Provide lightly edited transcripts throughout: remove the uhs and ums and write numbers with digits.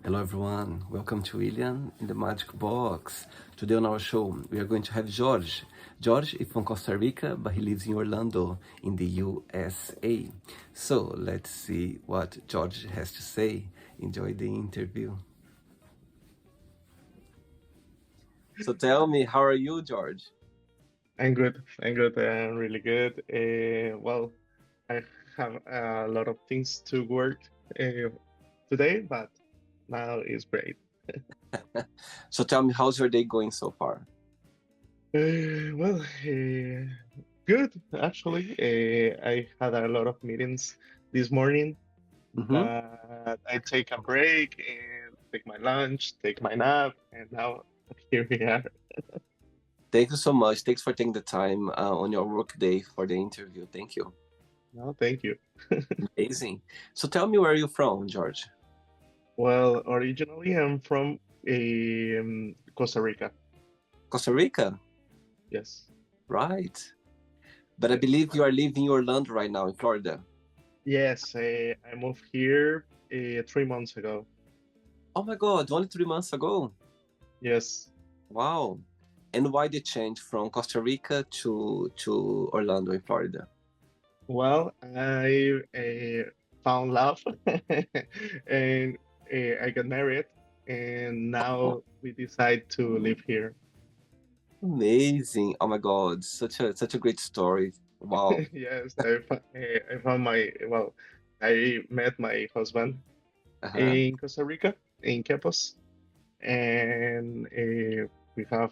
Hello everyone, welcome to William in the Magic Box. Today on our show, we are going to have Jorge. Jorge is from Costa Rica, but he lives in Orlando in the USA. So let's see what Jorge has to say. Enjoy the interview. So tell me, how are you, Jorge? I'm good. I'm good. I'm really good. I have a lot of things to work uh, today, but now is great. So tell me, how's your day going so far? Good actually. I had a lot of meetings this morning, Mm-hmm. but I take a break and take my lunch, take my nap, and now here we are. Thank you so much. Thanks for taking the time on your work day for the interview. Thank you. No, thank you. Amazing. So tell me, where are you from, Jorge? Well, originally I'm from Costa Rica. Costa Rica? Yes. Right. But I Yes. believe you are living in Orlando right now in Florida. Yes, I moved here 3 months ago. Oh my God, only 3 months ago. Yes. Wow. And why the change from Costa Rica to Orlando in Florida? Well, I found love and I got married, and Oh, now we decide to live here. amazing. Oh my God, such a great story. Wow. Yes, I found I met my husband Uh-huh. in Costa Rica, in Quepos, and we have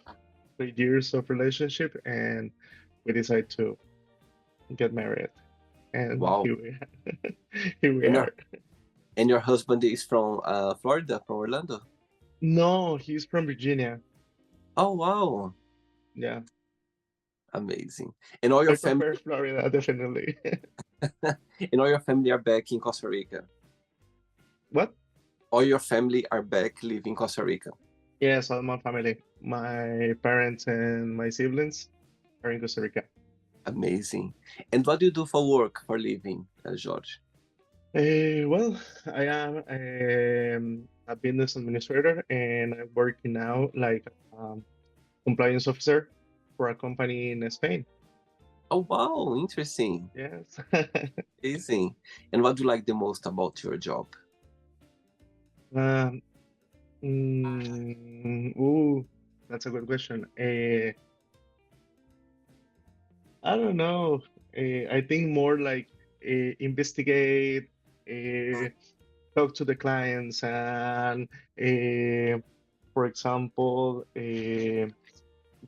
3 years of relationship, and we decide to get married, and Wow. here we are. Here we And are. your and your husband is from Florida, from Orlando. No, he's from Virginia. Oh wow. Yeah, Amazing. And all your I family prefer Florida definitely. and all your family are back in Costa Rica. What? All your family are back living in Costa Rica. Yes, all my family, my parents and my siblings are in Costa Rica. Amazing. And what do you do for work, for living, George? Well, I am a business administrator, and I'm working now like compliance officer for a company in Spain. Oh, wow, interesting. Yes. Amazing. And what do you like the most about your job? Um, ooh, that's a good question. I don't know. I think more like investigate, uh, talk to the clients, and for example,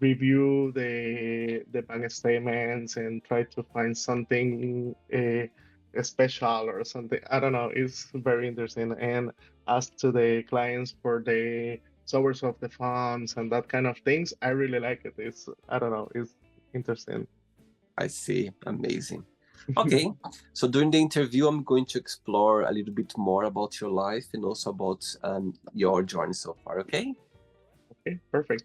review the bank statements and try to find something special or something. I don't know. It's very interesting. And ask to the clients for the source of the funds and that kind of things. I really like it. It's I don't know. It's interesting. I see. Amazing. Okay, so during the interview, I'm going to explore a little bit more about your life and also about your journey so far, okay? Okay, perfect.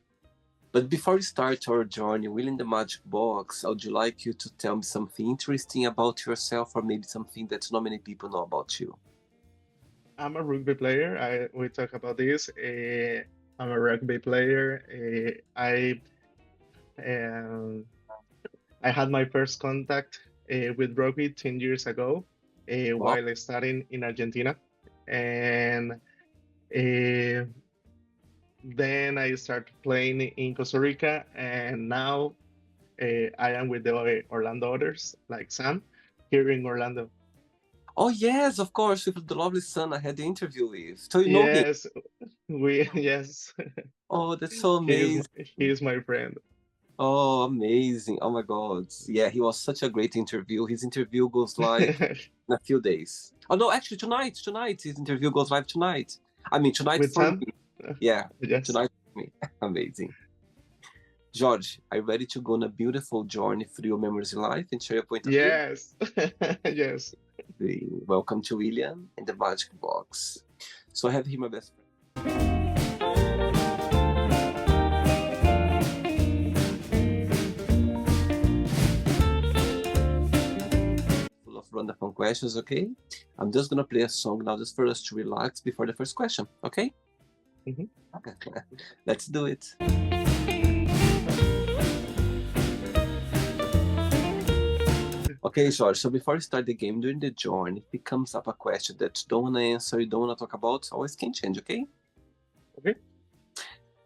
But before we start our journey, within the magic box, I would like you to tell me something interesting about yourself or maybe something that not many people know about you. I'm a rugby player. We talk about this. I'm a rugby player. Um, I had my first contact with rugby 10 years ago Wow. while studying in Argentina. And uh, then I started playing in Costa Rica. And now I am with the Orlando Otters, like Sam, here in Orlando. Oh, yes, of course, with the lovely son I had the interview with. So you know him. Yes, yes, Oh, that's so amazing. he is my friend. Oh, amazing. Oh my God. Yeah, he was such a great interview. His interview goes live in a few days. Oh no, actually tonight. His interview goes live tonight. I mean, tonight With for Sam? me. Yeah, Yes. tonight for me. Amazing. George, are you ready to go on a beautiful journey through your memories in life and share your point of view? Yes. Yes. Welcome to William and the Magic Box. So I have here my best friend. Full of random fun questions, okay? I'm just gonna play a song now just for us to relax before the first question, okay? Mhm. Okay. Let's do it. Okay, George, so before we start the game, during the journey, if it comes up a question that you don't want to answer, you don't want to talk about, always can change, okay? Okay.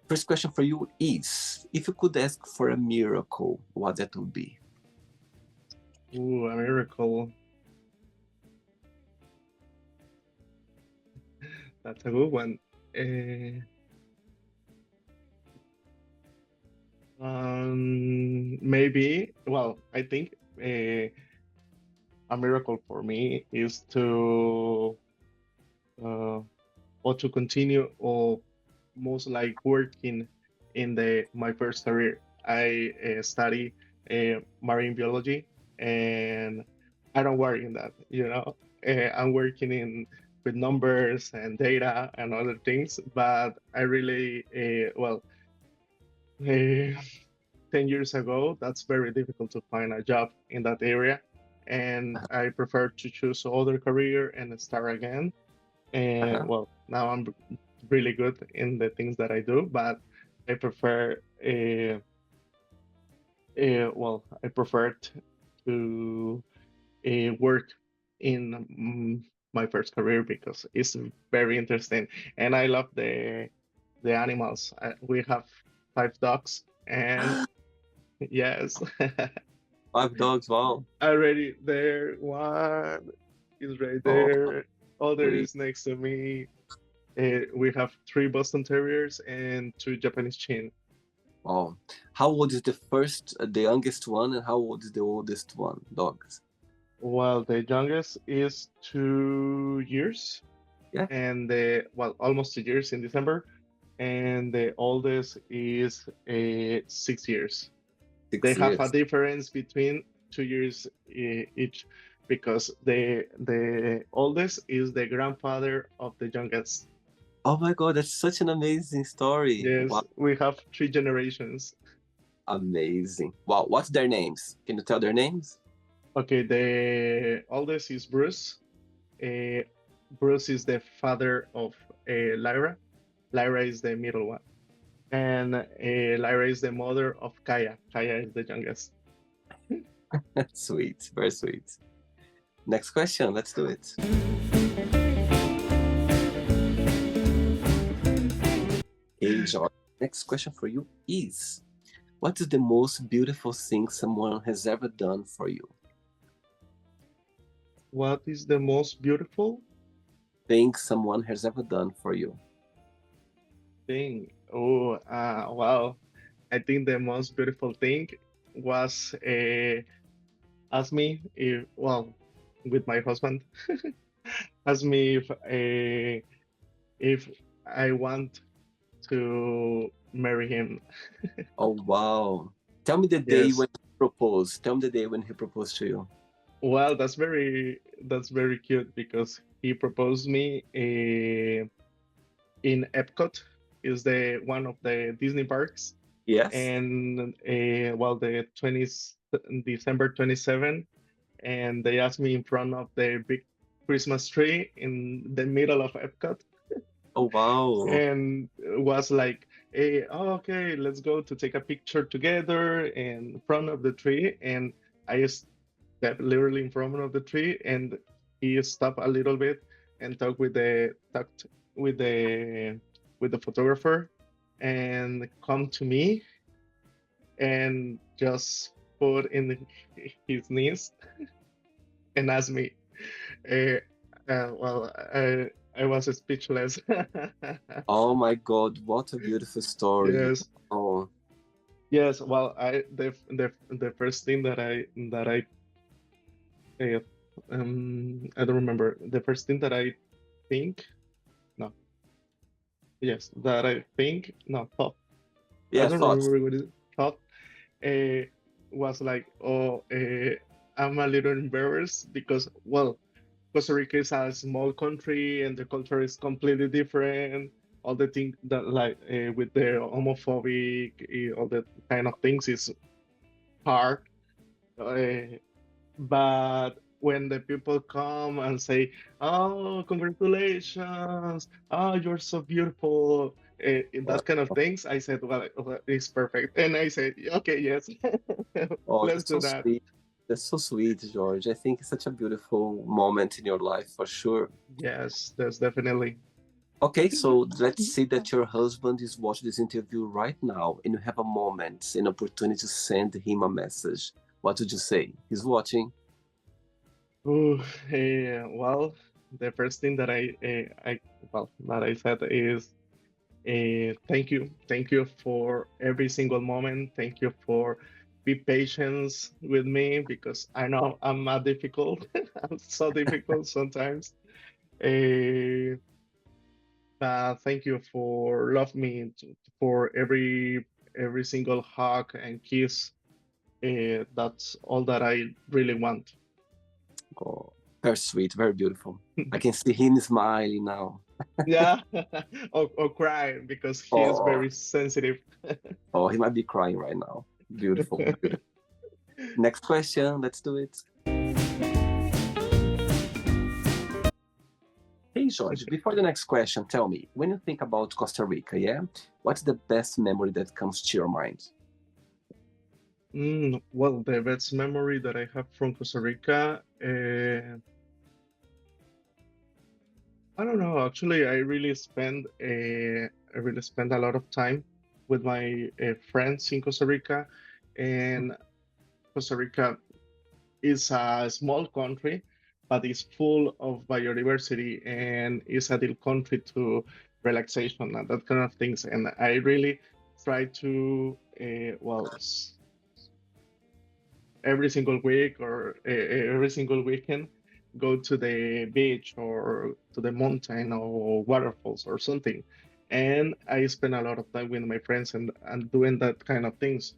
First question for you is, if you could ask for a miracle, what that would be? Ooh, a miracle. That's a good one. Maybe. Well, I think a miracle for me is to uh, or to continue or most like working in the my first career. I study marine biology, and I don't work in that. I'm working in with numbers and data and other things, but I really well. Uh, 10 years ago, that's very difficult to find a job in that area. And I prefer to choose other career and start again. And Uh-huh. well, now I'm really good in the things that I do, but I prefer I prefer to work in my first career because it's very interesting, and I love the animals. We have 5 dogs, and yes, 5 dogs, wow. already there. One is right Oh, there. Other sweet. is next to me. We have 3 Boston Terriers and 2 Japanese Chin. Wow. How old is the youngest one, and how old is the oldest one, dogs? While the youngest is 2 years, Yeah, and almost 2 years in December, and the oldest is 6 years. They six have a years. difference between 2 years each, because the oldest is the grandfather of the youngest. Oh my God, that's such an amazing story. Wow, Yes, we have 3 generations. amazing. Wow, what's their names? Can you tell their names? Okay, the oldest is Bruce. Uh, Bruce is the father of Lyra. Lyra is the middle one, and Lyra is the mother of Kaya. Kaya is the youngest. Sweet, very sweet. Next question, let's do it. Hey, George. Next question for you is, what is the most beautiful thing someone has ever done for you? What is the most beautiful Thing someone has ever done for you? thing? Oh, wow. I think the most beautiful thing was ask me if, well, with my husband, ask me if I want to marry him. Oh, wow. Tell me the day Yes. when he proposed. Tell me the day when he proposed to you. Well, that's very cute because he proposed me in Epcot, is the one of the Disney parks, Yes? and the 20th December 27, and they asked me in front of the big Christmas tree in the middle of Epcot, Oh, wow. and was like, hey, oh, okay, let's go to take a picture together in front of the tree. And I stepped literally in front of the tree, and he stopped a little bit and talked with the photographer, and come to me and just put in his knees and asked me. Uh, I was speechless. Oh my God, what a beautiful story. Yes, Oh, yes. Well, the first thing uh, I don't remember the first thing that I think. No, yes, that I think. No, thought. I yeah, don't thoughts. remember what it thought. Uh, was like, oh, I'm a little embarrassed because, well, Costa Rica is a small country and the culture is completely different. All the things that, like, with the homophobic, all that kind of things is hard. Uh, but when the people come and say, "Oh, congratulations! Oh, you're so beautiful," Wow. that kind of things, I said, "Well, it's perfect," and I said, "Okay, yes, Oh, let's that's do so that." sweet. That's so sweet, George. I think it's such a beautiful moment in your life for sure. Yes, that's definitely. Okay, so let's say that your husband is watching this interview right now and you have a moment, an opportunity to send him a message. What would you say? He's watching. Ooh, well, the first thing that that I said is thank you for every single moment. Thank you for be patient with me because I know I'm difficult. I'm so difficult sometimes. Uh, but thank you for love me for every single hug and kiss. That's all that I really want. Oh, very sweet, very beautiful. I can see him smiling now. Yeah, or cry because he is Oh, very sensitive. oh, he might be crying right now. Beautiful, beautiful. Next question, let's do it. Hey, George, Okay. before the next question, tell me, when you think about Costa Rica, yeah, what's the best memory that comes to your mind? Well, the best memory that I have from Costa Rica, I don't know. Actually, I really spend a lot of time with my friends in Costa Rica, and Costa Rica is a small country, but it's full of biodiversity and is a deal country to relaxation and that kind of things. And I really try to, every single week or every single weekend, go to the beach or to the mountain or waterfalls or something. And I spend a lot of time with my friends and doing that kind of things.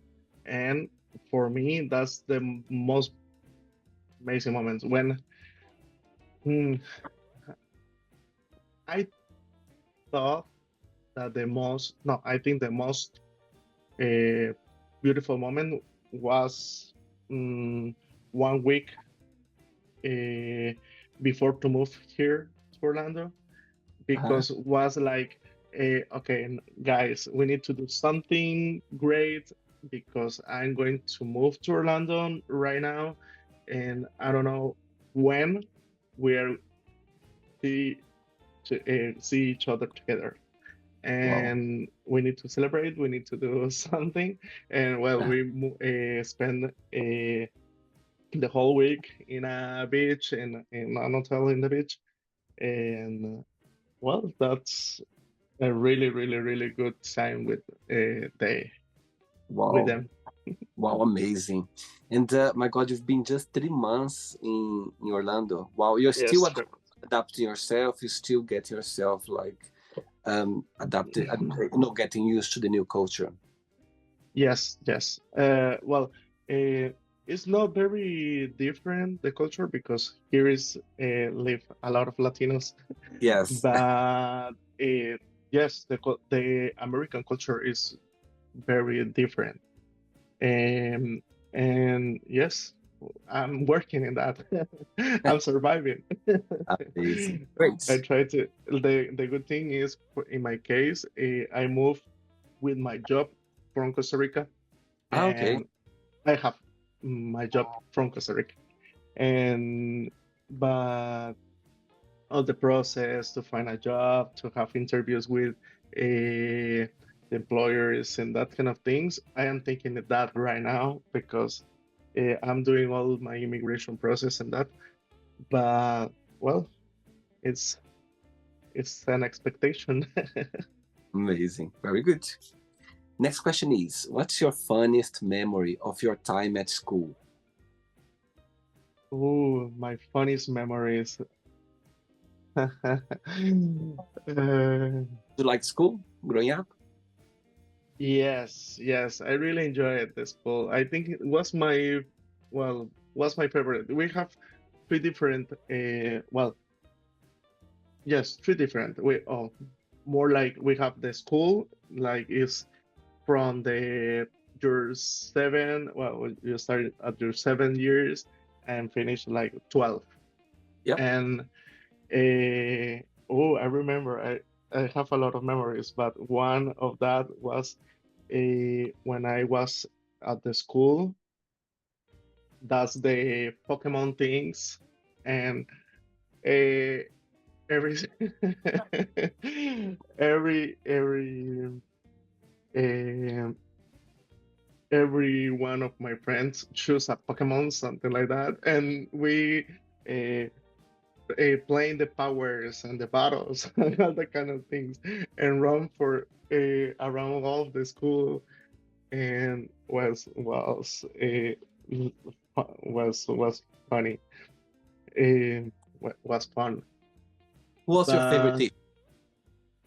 And for me, that's the most amazing moments when hmm, I thought that I think the most uh, beautiful moment was um, 1 week uh, before to move here to Orlando Uh-huh. because it was like, okay, guys, we need to do something great because I'm going to move to Orlando right now, and I don't know when we're see see each other together. Wow. And we need to celebrate. We need to do something, and well, we spend the whole week in a beach in an hotel in the beach, and well, that's a really, really, really good time they with Wow. them. Wow, amazing. And my God, you've been just 3 months in Orlando. Wow, you're still Yes, sure. adapting yourself. You still get yourself like adapted, getting used to the new culture. Yes, yes. It's not very different the culture because here is live a lot of Latinos, Yes. but yes, the American culture is very different. Um, and yes, I'm working in that. I'm surviving. Amazing. I Great. try to. The good thing is, in my case, I moved with my job from Costa Rica, Ah, okay. and I have my job from Costa Rica. And but all the process to find a job, to have interviews with employers and that kind of things, I am taking that right now because I'm doing all my immigration process and that. But well, it's it's an expectation. Amazing. Very good. Next question is, what's your funniest memory of your time at school? Oh, my funniest memories. Do you like school growing up? Yes, yes, I really enjoyed the school. I think it was was my favorite. We have three different, yes, three different. More like we have the school, like is from the your seven, well, you started at your 7 years, and finished like 12. Yep. And oh, I remember, I have a lot of memories, but one of that was when I was at the school. That's the Pokemon things, and uh, every uh, every one of my friends choose a Pokemon, something like that, and we uh, playing the powers and the battles and all the kind of things, and run for around all the school, and was funny. Was fun. Who was your favorite But teacher?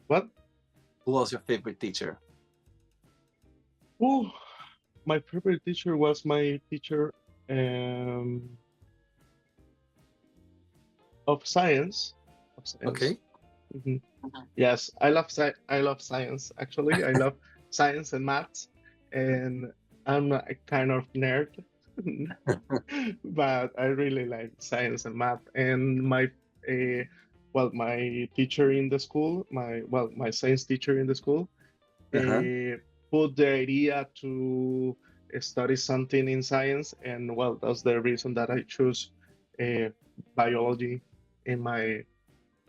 what? Who was your favorite teacher? Oh, my favorite teacher was my teacher um, of science. Of science. Okay. Mhm. Yes, I love science. Actually, I love science and maths, and I'm a kind of nerd, but I really like science and math. And uh, my teacher in the school, my science teacher in the school, Uh-huh. put the idea to study something in science, and that's the reason that I choose uh, biology in my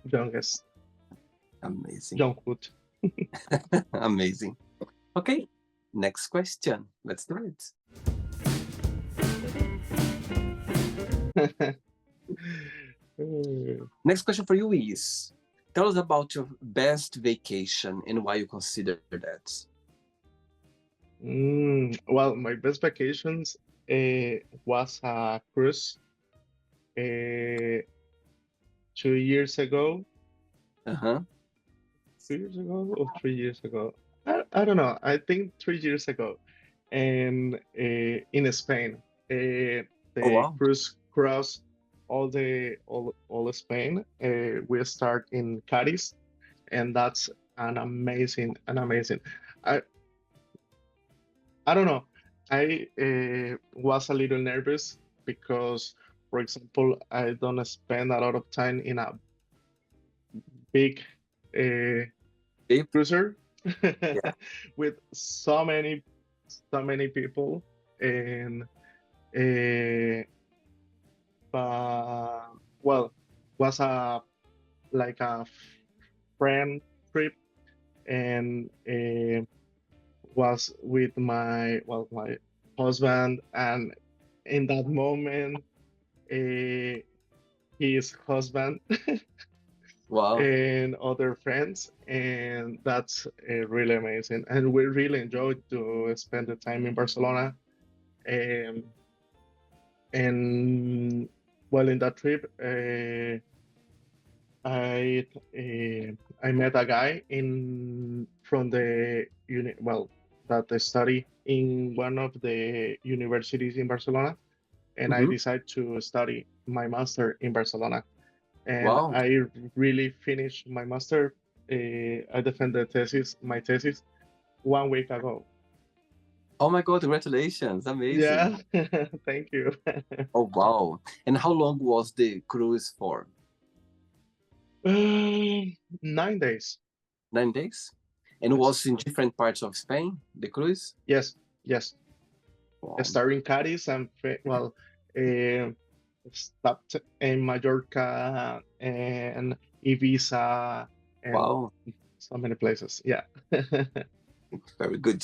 youngest Amazing. younghood. Amazing. Okay. Next question. Let's do it. Next question for you is, tell us about your best vacation and why you consider that. Well, my best vacations was a cruise uh, 2 years ago. Uh-huh. 2 years ago or 3 years ago? I don't know. I think 3 years ago, and in Spain, Oh, the wow. cruise crossed all of Spain. We start in Cadiz, and that's an amazing. I I don't know. I was a little nervous because, for example, I don't spend a lot of time in a big uh, Deep. cruiser Yeah. with so many people, and uh, well, was a like a friend trip, and was with my husband, and in that moment uh, his husband Wow. and other friends, and that's really amazing, and we really enjoyed to spend the time in Barcelona. um, and in that trip, I I met a guy in from the that I study in one of the universities in Barcelona, and I Mm-hmm. decided to study my master in Barcelona. And Wow. I really finished my master. I defended my thesis 1 week ago. Oh my God, congratulations. Amazing. Yeah, thank you. Oh, wow. And how long was the cruise for? 9 days. 9 days? And Yes, was in different parts of Spain, the cruise? yes, yes. Wow. Starting Cadiz and uh, stopped in Mallorca and Ibiza and Wow. so many places. Yeah. Very good.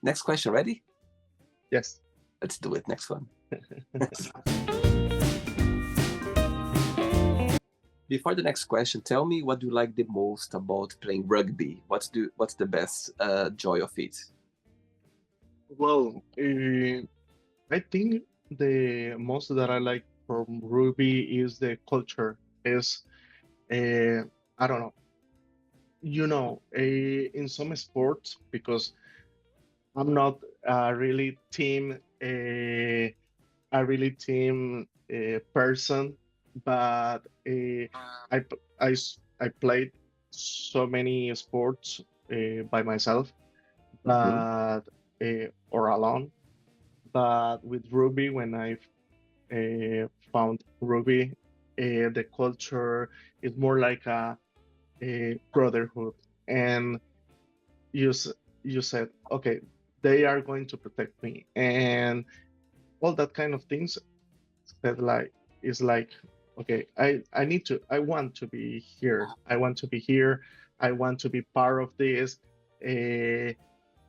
Next question, ready? Yes. Let's do it. Next one. Before the next question, tell me what you like the most about playing rugby. What's the best joy of it? Well, I think the most that I like from Ruby is the culture. Is I don't know. In some sports, because I'm not a really team person, but I played so many sports by myself, Mm-hmm. but or alone. But with Ruby, when I found rugby. The culture is more like a brotherhood, and you you said, okay, they are going to protect me, and all that kind of things. That like is like, okay, I want to be here. I want to be here. I want to be part of this. Uh,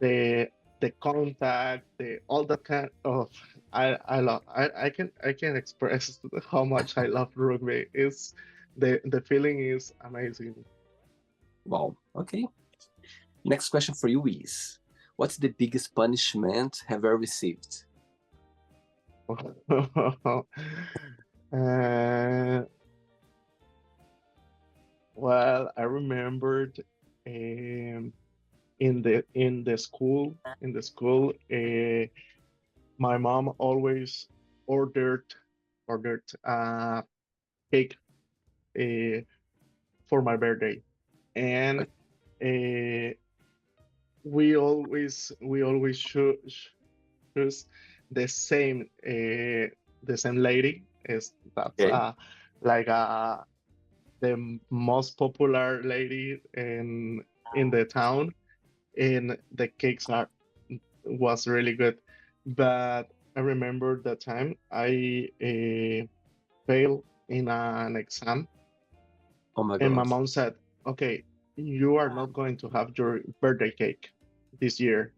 the the contact, the all that kind of I love. I can express how much I love rugby. It's the feeling is amazing. Wow. Okay. Next question for you is, what's the biggest punishment have ever received? uh, well, I remembered um, in the school, my mom always ordered ordered cake uh, for my birthday, and uh, we always choose the same lady. Is that's Okay. like the most popular lady in the town, and the cakes are was really good. But I remember the time I failed in an exam, Oh my and my God. mom said, "Okay, you are not going to have your birthday cake this year."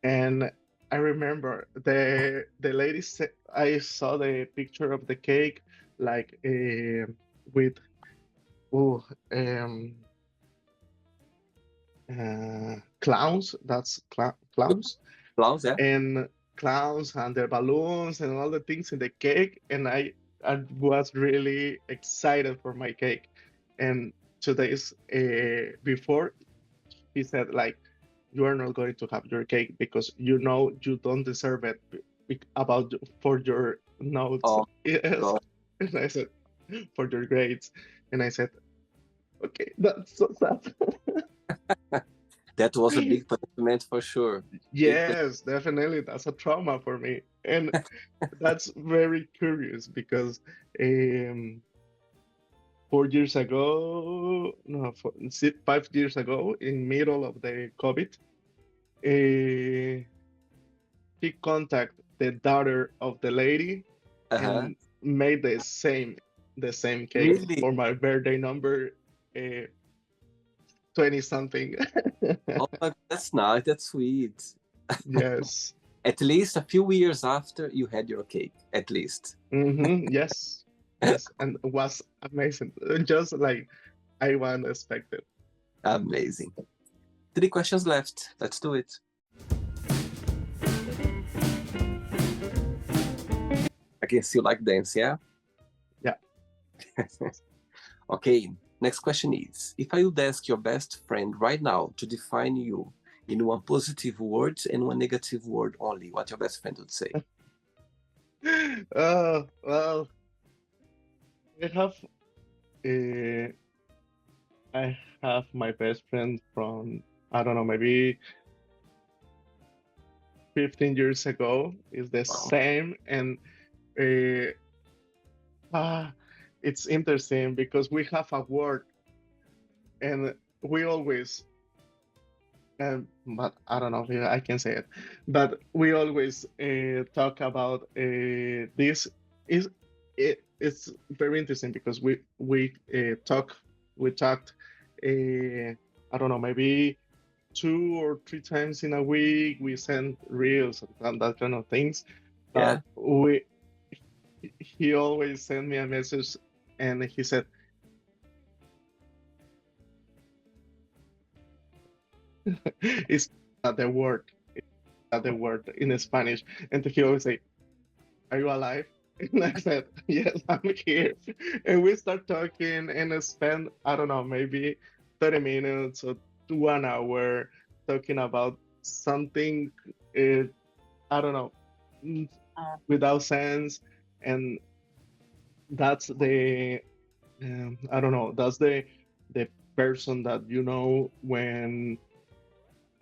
And I remember the lady said, I saw the picture of the cake, like with oh um clowns. That's clowns Applause, yeah? and clowns and the balloons and all the things in the cake, and I was really excited for my cake. And 2 days before, he said like, you are not going to have your cake because you know you don't deserve it about for your notes. Oh Yes. God. And I said, for your grades. And I said, okay, that's so sad. That was a big punishment for sure. Big Yes, definitely. That's a trauma for me. And that's very curious because um, 4 years ago, no, 5 years ago, in middle of the COVID, he contacted the daughter of the lady uh-huh. and made the same cake Really? for my birthday number, 20 something. Oh my God, that's nice. That's sweet. Yes. At least a few years after you had your cake, at least. Yes. Yes. And it was amazing. Just like I once expected. Amazing. 3 questions left. Let's do it. I can see you like dance, yeah? Yeah. Okay, next question is, if I would ask your best friend right now to define you in one positive word and one negative word only, what your best friend would say? Oh, well, I have uh, I have my best friend from, I don't know, maybe 15 years ago. Is the Wow. same, and uh, ah, it's interesting because we have a word, and we always, but I don't know if I can say it, but we always talk about this. Is it's very interesting because we talked, I don't know, maybe 2 or 3 times in a week. We send reels and that kind of things, Yeah? but we he always sent me a message, and he said, "It's not the word, it's not the word in Spanish," and he always say, "Are you alive?" And I said, "Yes, I'm here." And we start talking and spend, I don't know, maybe 30 minutes or 1 hour talking about something, uh, I don't know, mm, without sense. And that's I don't know, that's the person that when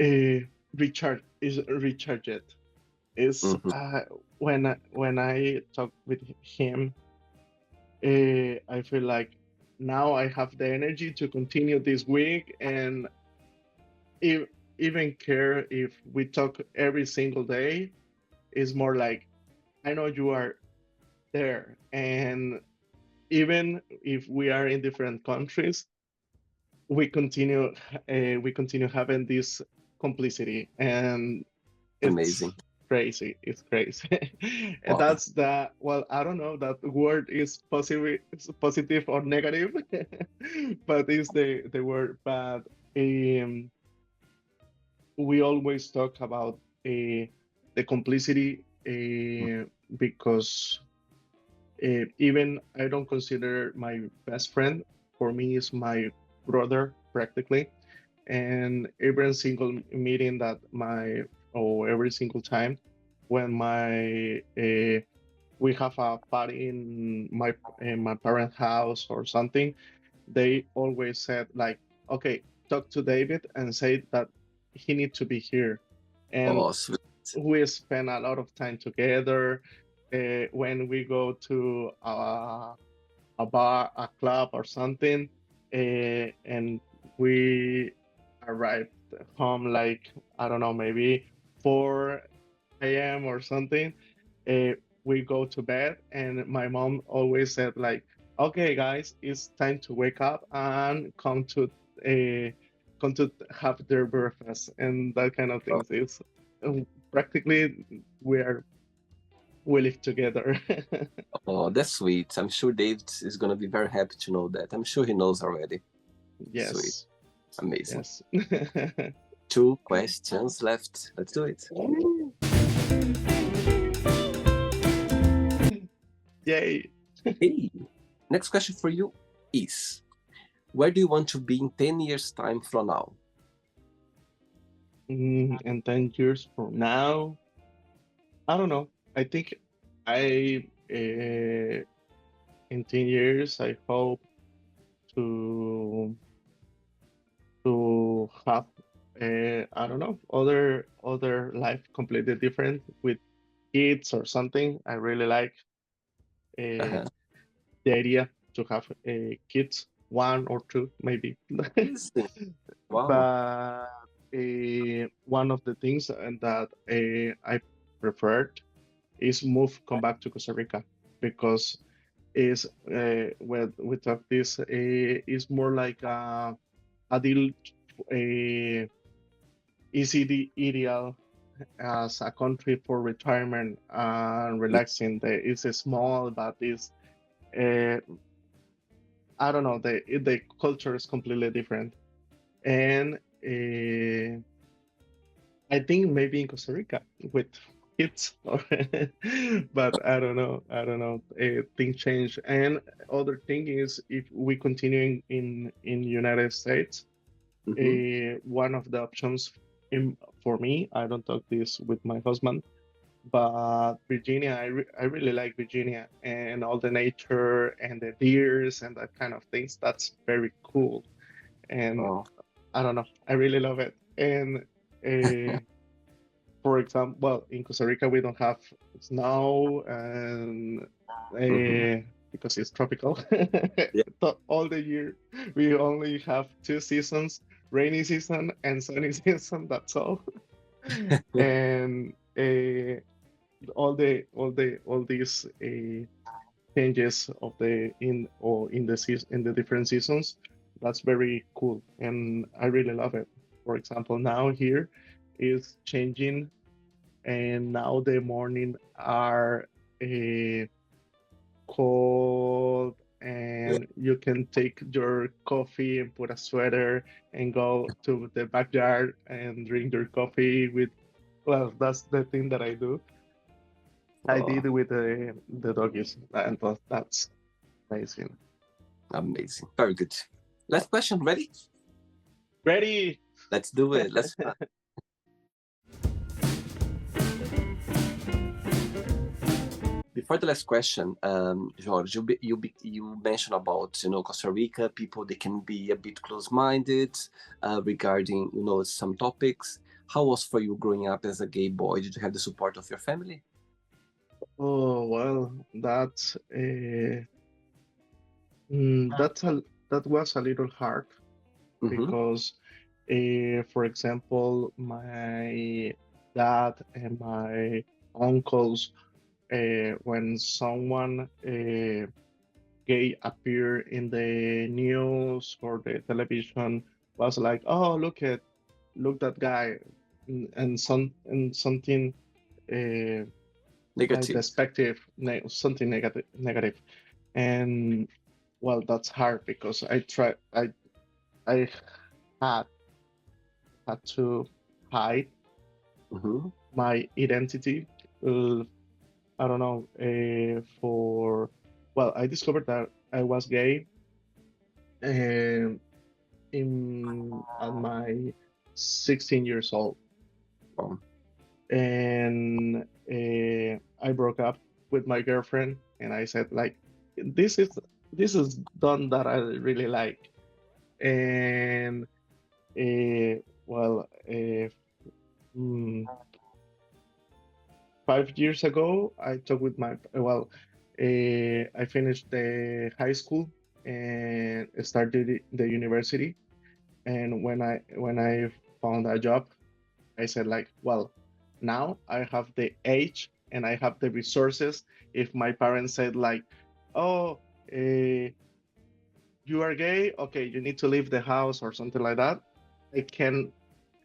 uh, Richard is recharged. Is Mhm. when I talk with him, I feel like now I have the energy to continue this week, and if, even care if we talk every single day. Is more like I know you are there, and even if we are in different countries, we continue having this complicity, and it's Amazing. crazy. It's crazy. And Wow. that's the, well, I don't know that word is positive or negative, but it's the word. But um, we always talk about the complicity, because even I don't consider my best friend. For me, is my brother practically. And every single meeting that my, or every single time when we have a party in my parents' house or something, they always said like, okay, talk to David and say that he needs to be here. And Oh, sweet. we spend a lot of time together. When we go to a bar, a club, or something, and we arrived home like, I don't know, maybe 4 a.m. or something. Uh, we go to bed, and my mom always said like, "Okay, guys, it's time to wake up and uh, come to have their breakfast," and that kind of Oh, things. It's practically we live together. oh, that's sweet. I'm sure David is gonna be very happy to know that. I'm sure he knows already. Sweet. Yes, Amazing. yes. Two questions left. Let's do it. Yay. Hey, next question for you is, where do you want to be in 10 years time from now? And 10 years from now, I don't know. I think I, in 10 years, I hope to have, I don't know, other life completely different with kids or something. I really like uh, Uh-huh. the idea to have kids, one or two maybe. Amazing. Wow. But one of the things that I preferred is come back to Costa Rica, because is when we talk this, is more like a deal, a easy ideal as a country for retirement and Yeah. relaxing. It's small, but it's uh, I don't know, the culture is completely different. And I think maybe in Costa Rica with kids, but I don't know. I don't know. Things change. And other thing is, if we continue in United States, Mm-hmm. one of the options for me, I don't talk this with my husband, but Virginia, I really like Virginia and all the nature and the deers and that kind of things. That's very cool. And Oh. I don't know. I really love it. And uh, for example, well, in Costa Rica we don't have snow, and Mm-hmm. because it's tropical, Yeah. all the year we only have two seasons: rainy season and sunny season. That's all. And all these changes of the in the in the different seasons. That's very cool, and I really love it. For example, now here is changing, and now the morning are uh, cold, Yeah. and you can take your coffee and put a sweater and go to the backyard and drink your coffee with, well, that's the thing that I Oh, did with the doggies, and that's amazing. amazing. Very good. Last question. Ready? Ready. Let's do it. Let's. Before the last question, George, you mentioned about Costa Rica people, they can be a bit close-minded regarding some topics. How was for you growing up as a gay boy? Did you have the support of your family? Oh well, that's a that was a little hard Mm-hmm. because, for example, my dad and my uncles, when someone gay appear in the news or the television, was like, "Oh, look that guy," and something uh, like Negative. despective, something negative, and well, that's hard because I had had to hide Mm-hmm. my identity. Uh, I don't know. For well, I discovered that I was gay um, in at my 16 years old, Wow. and I broke up with my girlfriend, and I said like, this is this is done that I really like, and well, mm, 5 years ago, I talked with my well, I finished the high school and started the university. And when I found a job, I said like, well, now I have the age and I have the resources. If my parents said like, oh, uh, you are gay, okay, you need to leave the house or something like that, I can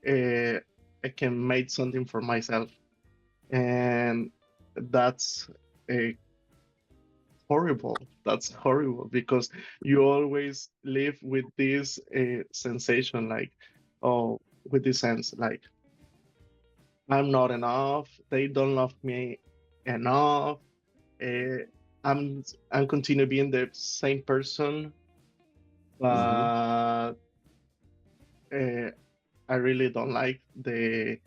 uh, I can make something for myself, and that's uh, horrible. That's horrible because you always live with this sensation like, oh, with this sense like, I'm not enough. They don't love me enough. Uh, I'm continue being the same person, Mm-hmm. but uh, I really don't like the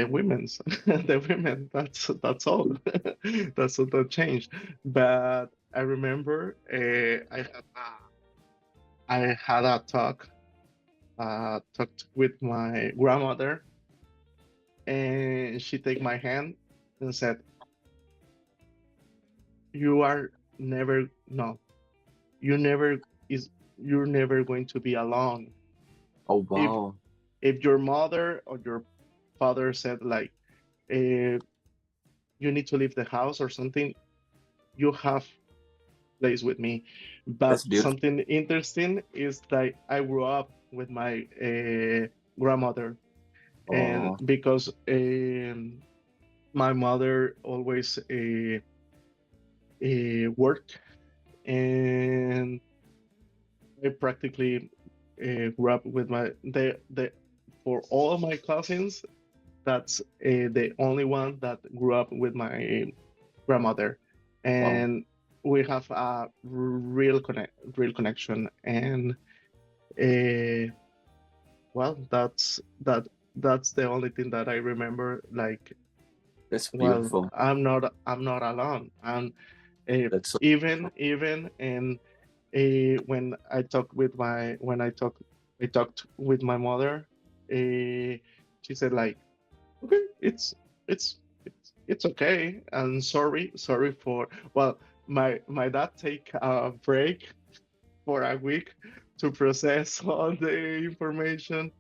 women's the women. That's all. That's all that changed. But I remember I had a talked with my grandmother, and she take my hand and said, "You are never no, you never is you're never going to be alone. Oh, If wow. if your mother or your father said like, uh, you need to leave the house or something, you have place with me." But That's beautiful. something interesting is that I grew up with my grandmother, and Oh, because my mother always worked, and I practically grew up with my the for all of my cousins. That's the only one that grew up with my grandmother, wow. and we have a real connection. And uh, well, that's the only thing that I remember. Like, That's well, beautiful. I'm not alone, and That's so even and when I talked with my mother, she said like, okay, it's okay, and sorry for, well, my dad take a break for a week to process all the information,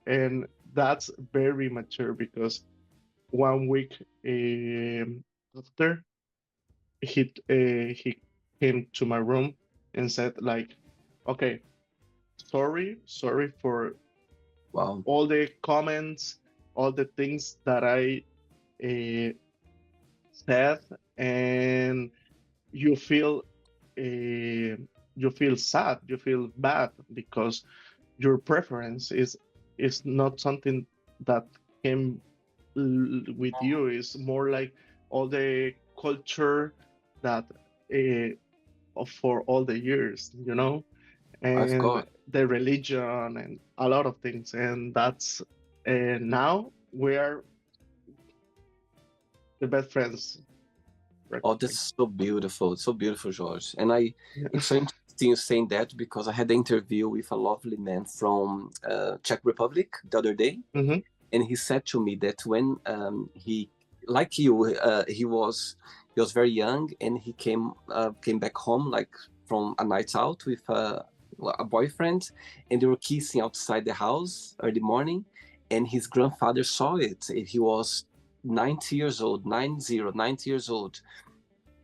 and that's very mature because 1 week after he came to my room and said like, okay, sorry for wow. all the comments, all the things that I uh, said, and you feel uh, you feel sad, you feel bad because your preference is not something that came with you. It's more like all the culture that for all the years, Of and course. the religion and a lot of things, and that's now we are the best friends Oh, practically. that's so beautiful, George. And it's so interesting you saying that because I had an interview with a lovely man from Czech Republic the other day, Hmm. and he said to me that when he like you, he was very young, and he came back home like from a night out with a boyfriend, and they were kissing outside the house early morning, and his grandfather saw it. He was 90 years old, 90 years old,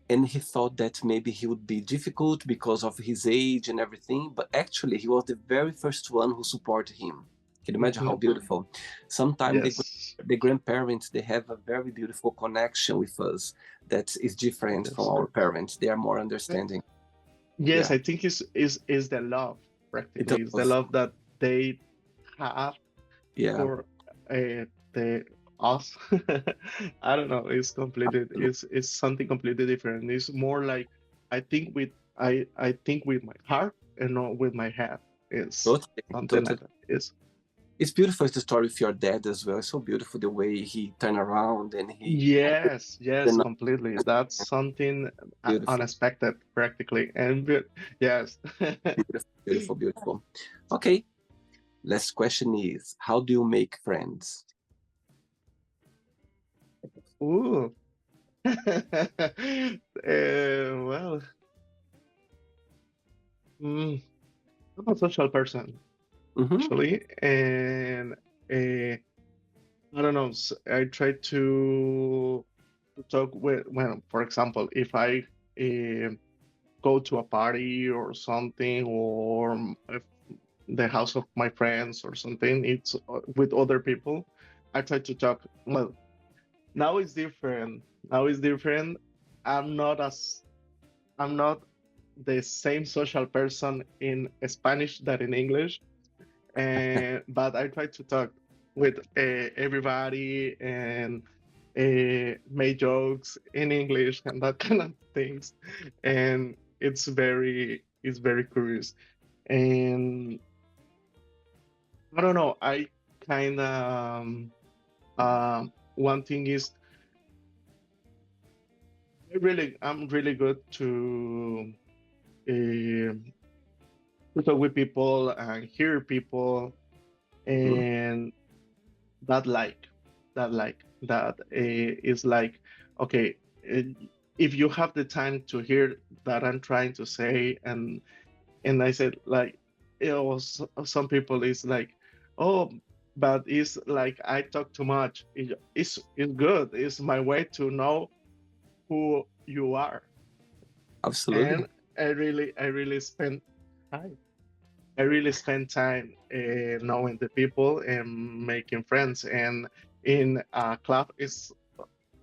and he thought that maybe he would be difficult because of his age and everything, but actually he was the very first one who supported him. Can you imagine how Mhm. beautiful? Sometimes Yes, the grandparents, they have a very beautiful connection with us that is different from yes. our parents. They are more Uh, understanding. Yes, Yeah, I think is the love it practically. It's the was. love that they have Yeah, for the us. I don't know. It's something completely different. It's more like I think with my heart and not with my head. It's totally, something like totally. that. It's beautiful, the story of your dad as well. It's so beautiful the way he turned around and he, Yes, you yes, know, completely. That's something beautiful, unexpected practically. Yes. beautiful, beautiful, beautiful. Okay, last question is, how do you make friends? Ooh. Well, mm, I'm a social person Mm-hmm. actually, and I don't know. I try to talk with when, for example, if I uh, go to a party or something, or if the house of my friends or something, it's with other people. I try to talk. Well, now it's different. Now it's different. I'm not as I'm not the same social person in Spanish that in English, but I try to talk with everybody and make jokes in English and that kind of things, and it's very curious. And I don't know, I kind of one thing is I'm really good uh, to talk with people and hear people, Mm-hmm. and that like that is like, okay, uh, if you have the time to hear that I'm trying to say, and I said like, some people is like, oh, but it's like I talk too much. It's good. It's my way to know who you are, Absolutely. and I really spend time. I really spend time knowing the people and making friends. And in a club is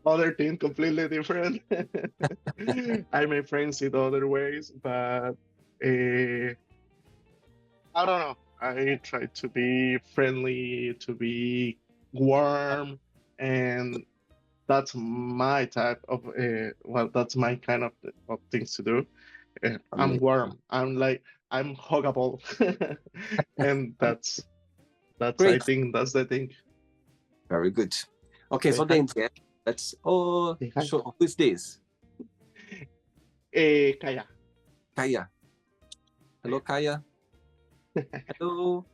other thing completely different. I make friends in other ways, but I don't know. I try to be friendly, to be warm, and that's my type of well, that's my kind of things to do. I'm Amazing. warm. I'm huggable, and that's I Great. think that's the thing. Very good. Okay, Say so hi. then yeah, let's. Oh, Say hi. so who is this? Kaya. Kaya. Hello, Kaya. Hello.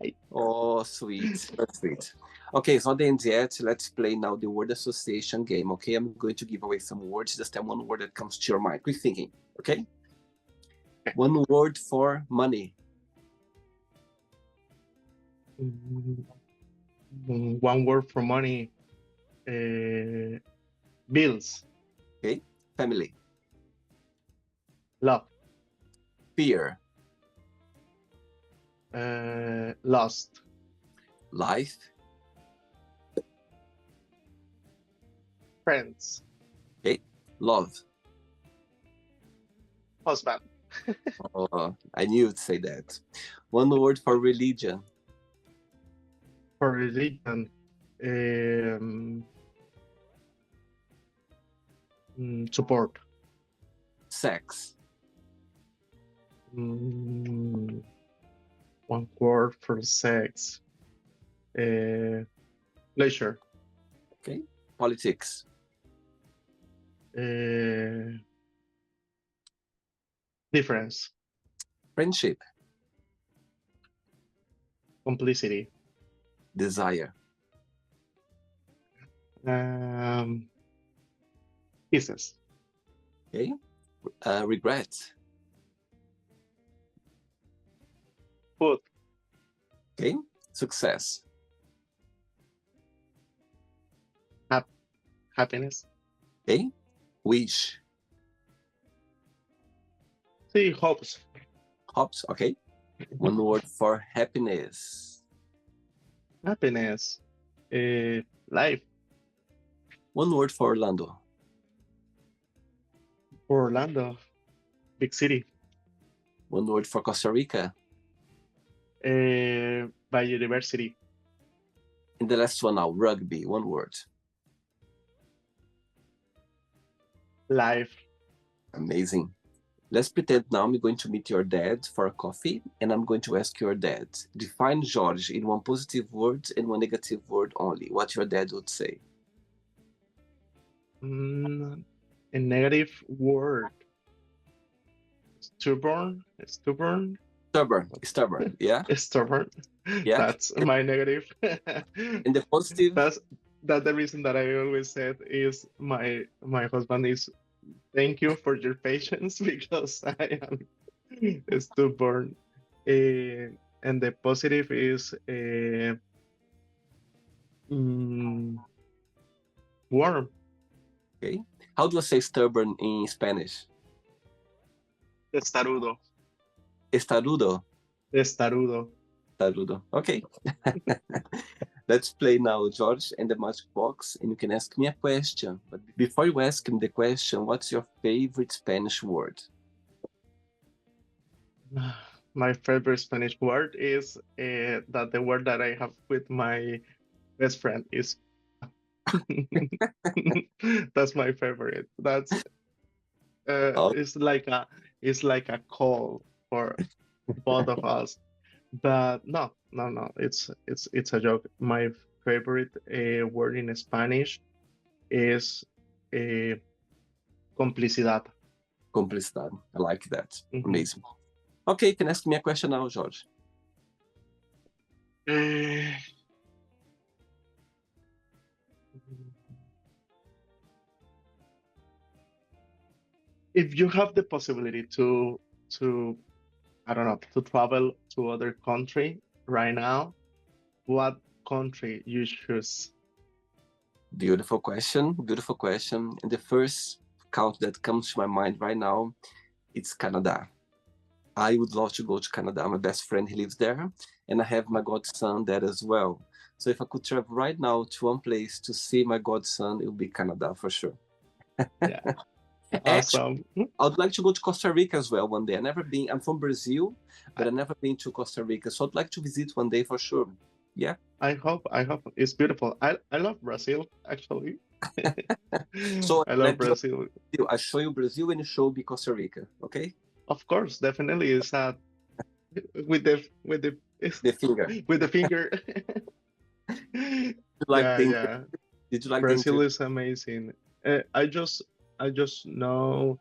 Hi. Oh, sweet. That's sweet. Okay, so then yet, let's play now the word association game. Okay, I'm going to give away some words. Just tell one word that comes to your mind. Quick thinking. Okay. One word for money. Mm, One word for money. Bills. Okay. Family. Love. Fear. Lost. Life. Friends. Okay. Love. Husband. Oh, I knew you'd say that. One word for religion. For religion. Um, Support. Sex. Mm, One word for sex. Uh, Pleasure. Okay. Politics. Uh, Difference. Friendship. Complicity. Desire. Um, Pieces. Okay. Regret. Food. Okay. Success. Hap Happiness. Okay. Wish. See, hopes. Hopes. Okay. One word for happiness. Happiness. Life. One word for Orlando. Orlando. Big city. One word for Costa Rica. Biodiversity. And the last one now, rugby. One word. Life. Amazing. Let's pretend now I'm going to meet your dad for a coffee, and I'm going to ask your dad, define Jorge in one positive word and one negative word only. What your dad would say. A negative word. Stubborn. Stubborn. Stubborn. Yeah, Stubborn. yeah. That's my negative. And the positive, That's the reason that I always said is my husband is thank you for your patience because I am stubborn. And the positive is mm, warm. okay. How do I say stubborn in Spanish? Testarudo. Estarudo. Testarudo. Estarudo. Okay. Let's play now, George, and the magic box, and you can ask me a question. But before you ask me the question, what's your favorite Spanish word? My favorite Spanish word is that the word that I have with my best friend is. That's my favorite. That's Oh, it's like a call for both of us. But no. It's a joke. My favorite word in Spanish is uh, complicidad. complicidad. I like that. Mhm. Amazing. Okay, you can ask me a question now, George. Eh, if you have the possibility to I don't know to travel to other country right now, what country you choose? Beautiful question. Beautiful question. And the first country that comes to my mind right now, it's Canada. I would love to go to Canada. My best friend, he lives there, and I have my godson there as well. So if I could travel right now to one place to see my godson, it would be Canada for sure. Yeah, Actually, awesome. I would like to go to Costa Rica as well one day. I've never been. I'm from Brazil, but I, I've never been to Costa Rica, so I'd like to visit one day for sure. Yeah. I hope it's beautiful. I love Brazil actually. So I love let's go. Brazil. I show you Brazil and you show me Costa Rica. Okay. Of course, definitely is with the The finger. with the finger. You like Yeah, the inter- yeah. Did you like the Brazil interview? is amazing. I just know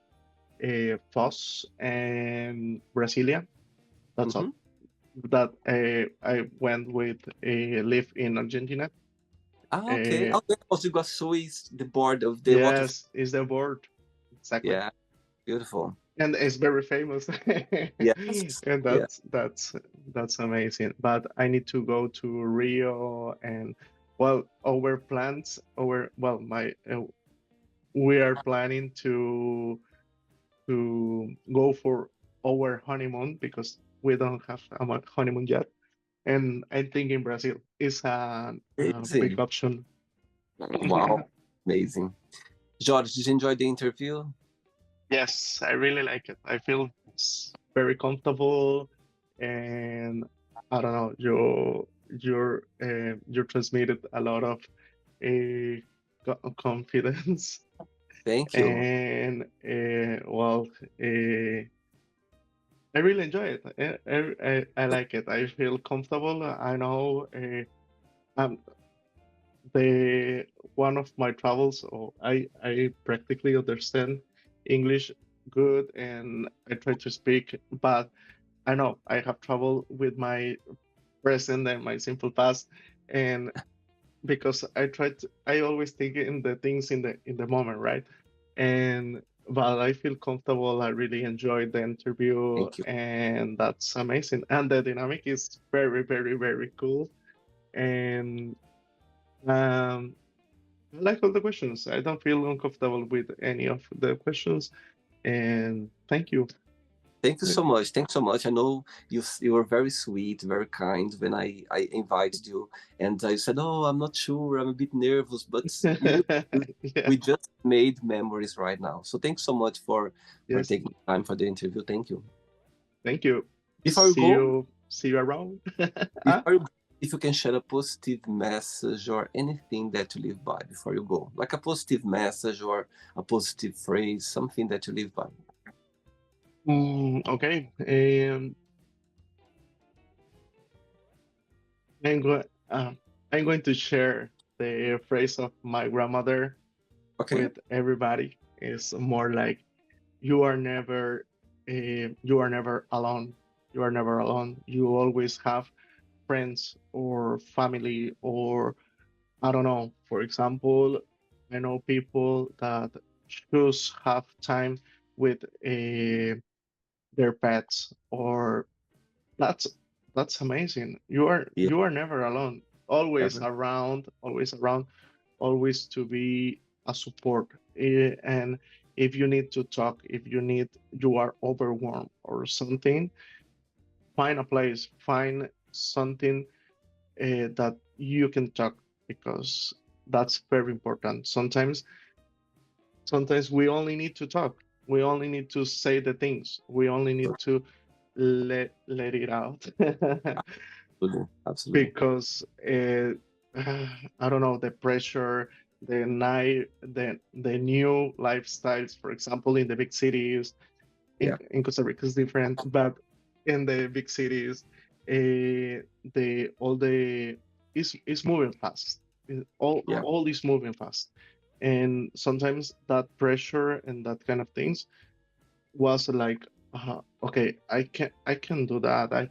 Foz and Brasilia. That's all. Mm-hmm. That I went with live in Argentina. Ah, okay. Uh, Oh, yeah, Foz do Iguaçu is the board of the waterfall. yes, is the word exactly, Yeah, beautiful. and it's very famous. Yes. And Yeah. that's amazing. But I need to go to Rio and well, our plans, our well, my we are planning to go for our honeymoon because we don't have a honeymoon yet. And I think in Brazil is a big Amazing. option. Wow. Amazing. George, did you enjoy the interview? Yes, I really like it. I feel it's very comfortable, and I don't know, you transmitted a lot of confidence, Thank you. and well, uh, I really enjoy it. I like it. I feel comfortable. I know um, the one of my travels, or I practically understand English good, and I try to speak, but I know I have trouble with my present and my simple past, and because I always think in the things in the moment, right? And but I feel comfortable. I really enjoyed the interview, Thank you. and that's amazing. And the dynamic is very, very, very cool. And I like all the questions. I don't feel uncomfortable with any of the questions. And thank you. Thank you so much. Thanks so much. I know you were very sweet, very kind when I invited you, and I said, "Oh, I'm not sure. I'm a bit nervous," but you, Yeah. we just made memories right now. So thanks so much for Yes. taking time for the interview. Thank you. Thank you. Before you go, See you around. Huh? before you, if you can share a positive message or anything that you live by before you go, like a positive message or a positive phrase, something that you live by. Okay. I'm going. I'm going to share the phrase of my grandmother Okay. with everybody. It's more like you are you are never alone. You are never alone. You always have friends or family, or I don't know. For example, I know people that just have time with their pets, or that's that's amazing. Yeah. You are never alone. Ever. Always around, always to be a support. And if you need to talk, if you are overwhelmed or something, find a place, find something that you can talk, because that's very important. Sometimes we only need to talk. We only need to say the things. We only need to let it out. Absolutely. Absolutely. Because I don't know, the pressure, the new lifestyles, for example, in the big cities, Yeah. in Costa Rica is different, but in the big cities, the all the is moving fast. Yeah. All is moving fast, and sometimes that pressure and that kind of things was like, okay, I can do that. I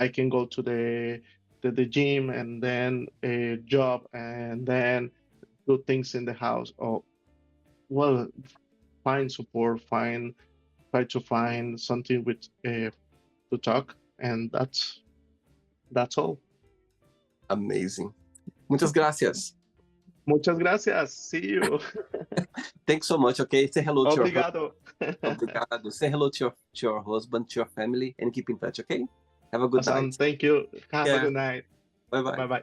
can go to the gym, and then a job, and then do things in the house. Or well, find support, find try to find something with to talk, and that's all. Amazing. Muchas gracias. Muchas gracias. See you. Thanks so much. Okay. Say hello to your husband. Obrigado. Obrigado. Say hello to your husband, to your family, and keep in touch. Okay. Have a good Awesome. night. Thank you. Have a Yeah. good night. Bye bye. Bye bye.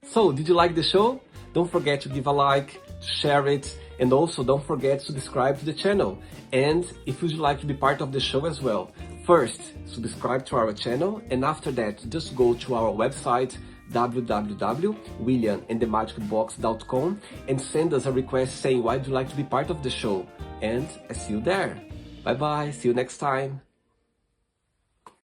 So, did you like the show? Don't forget to give a like, share it, and also don't forget to subscribe to the channel. And if you'd like to be part of the show as well, first, subscribe to our channel, and after that, just go to our website, www.williamandthemagicbox.com, and send us a request saying why would you like to be part of the show. And I see you there. Bye bye, see you next time.